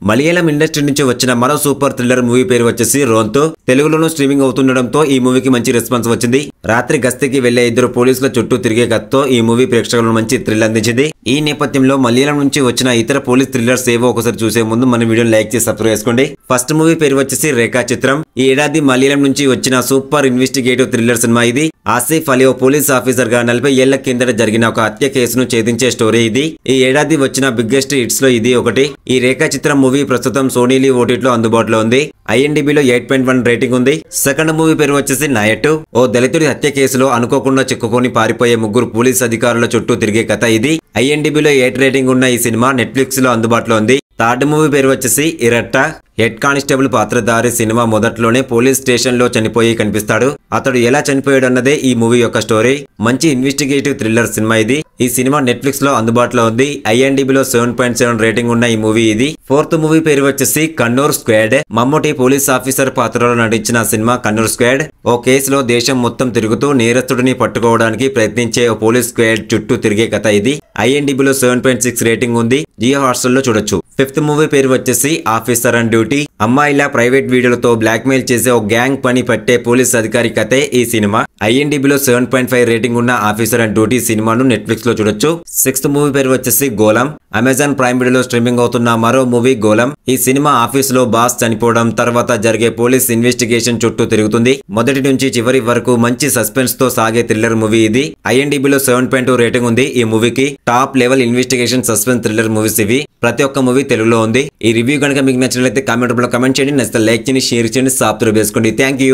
Malayalam industry నుంచి వచ్చిన మరో సూపర్ థ్రిల్లర్ మూవీ పేరు వచ్చేసి రోంతో. తెలుగులోనూ స్ట్రీమింగ్ అవుతుండడంతో ఈ మూవీకి మంచి రెస్పాన్స్ వచ్చింది. రాత్రి గస్తీకి వెళ్లే ఇద్దరు పోలీసుల చుట్టూ తిరిగే కథతో ఈ మూవీ ప్రేక్షకులను మంచి థ్రిల్ అందించింది. ఈ నేపథ్యంలో మలయాళం నుంచి వచ్చిన ఇతర పోలీస్ థ్రిల్లర్స్ ఏవో ఒకసారి చూసే ముందు మన వీడియోని లైక్ చేసి సబ్స్క్రైబ్ చేసుకోండి. ఫస్ట్ మూవీ పేరు వచ్చేసి రేఖా చిత్రం. ఈ ఏడాది మలయాళం నుంచి వచ్చిన సూపర్ ఇన్వెస్టిగేటివ్ థ్రిల్లర్ సినిమా ఇది. ఆసిఫ్ అలీ ఓ పోలీస్ ఆఫీసర్ గా 40 ఏళ్ల కిందట జరిగిన ఒక హత్య కేసును ఛేదించే స్టోరీ ఇది. ఈ ఏడాది వచ్చిన బిగ్గెస్ట్ హిట్స్ లో ఇది ఒకటి. ఈ రేఖా చిత్రం మూవీ ప్రస్తుతం సోనీ లీవ్ ఓటీటీలో అందుబాటులో ఉంది. IMDbలో 8.1 రేటింగ్ ఉంది. సెకండ్ మూవీ పేరు వచ్చేసి నాయటు. ఓ దళితుడి హత్య కేసులో అనుకోకుండా చిక్కుకొని పారిపోయే ముగ్గురు పోలీస్ అధికారుల చుట్టూ తిరిగే కథ ఇది. IMDbలో 8 రేటింగ్ ఉన్న ఈ సినిమా నెట్ఫ్లిక్స్ లో అందుబాటులో ఉంది. థర్డ్ మూవీ పేరు వచ్చేసి ఇరట్టా. హెడ్ కానిస్టేబుల్ పాత్రధారి సినిమా మొదట్లోనే పోలీస్ స్టేషన్ లో చనిపోయి కనిపిస్తాడు. అతడు ఎలా చనిపోయాడు అన్నదే ఈ మూవీ యొక్క స్టోరీ. మంచి ఇన్వెస్టిగేటివ్ థ్రిల్లర్ సినిమా ఇది. ఈ సినిమా నెట్ఫ్లిక్స్ లో అందుబాటులో ఉంది. IMDbలో 7.7 రేటింగ్ ఉన్న ఈ మూవీ ఇది. ఫోర్త్ మూవీ పేరు వచ్చేసి Kannur squad. Mammootty police officer పాత్రలో నటించిన సినిమా కన్నూర్ స్క్వాడ్. ఓ కేసులో దేశం మొత్తం తిరుగుతూ నేరస్తుడిని పట్టుకోవడానికి ప్రయత్నించే ఓ పోలీస్ స్క్వాడ్ చుట్టూ తిరిగే కథ ఇది. IMDbలో 7.6 రేటింగ్ ఉంది. జియో హాట్స్టార్ లో చూడొచ్చు. ఫిఫ్త్ మూవీ పేరు వచ్చేసి ఆఫీసర్ ఆన్ డ్యూటీ. అమ్మాయిల ప్రైవేట్ వీడియోలతో బ్లాక్ మెయిల్ చేసే ఓ గ్యాంగ్ పని పట్టే పోలీస్ అధికారి కథే ఈ సినిమా. IMDbలో 7.5 రేటింగ్ ఉన్న ఆఫీసర్ ఆన్ డ్యూటీ సినిమాను నెట్ఫ్లిక్స్ లో చూడొచ్చు. సిక్స్త్ మూవీ పేరు వచ్చేసి గోలం. అమెజాన్ ప్రైమ్ వీడియోలో స్ట్రీమింగ్ అవుతున్న మరో మూవీ గోలం. ఈ సినిమా ఆఫీస్ లో బాస్ చనిపోవడం తర్వాత జరిగే పోలీస్ ఇన్వెస్టిగేషన్ చుట్టూ తిరుగుతుంది. మొదటి నుంచి చివరి వరకు మంచి సస్పెన్స్ తో సాగే థ్రిల్లర్ మూవీ ఇది. IMDbలో 7.2 రేటింగ్ ఉంది ఈ మూవీకి. Top level investigation suspense thriller movies ఇవి. ప్రతి ఒక్క మూవీ తెలుగులో ఉంది. ఈ రివ్యూ కనుక మీకు నచ్చినట్లయితే కామెంట్ రూపంలో కామెంట్ చేయండి. నచ్చితే లైక్ చేయండి, షేర్ చేయండి, సబ్స్క్రైబ్ చేసుకోండి. Thank you.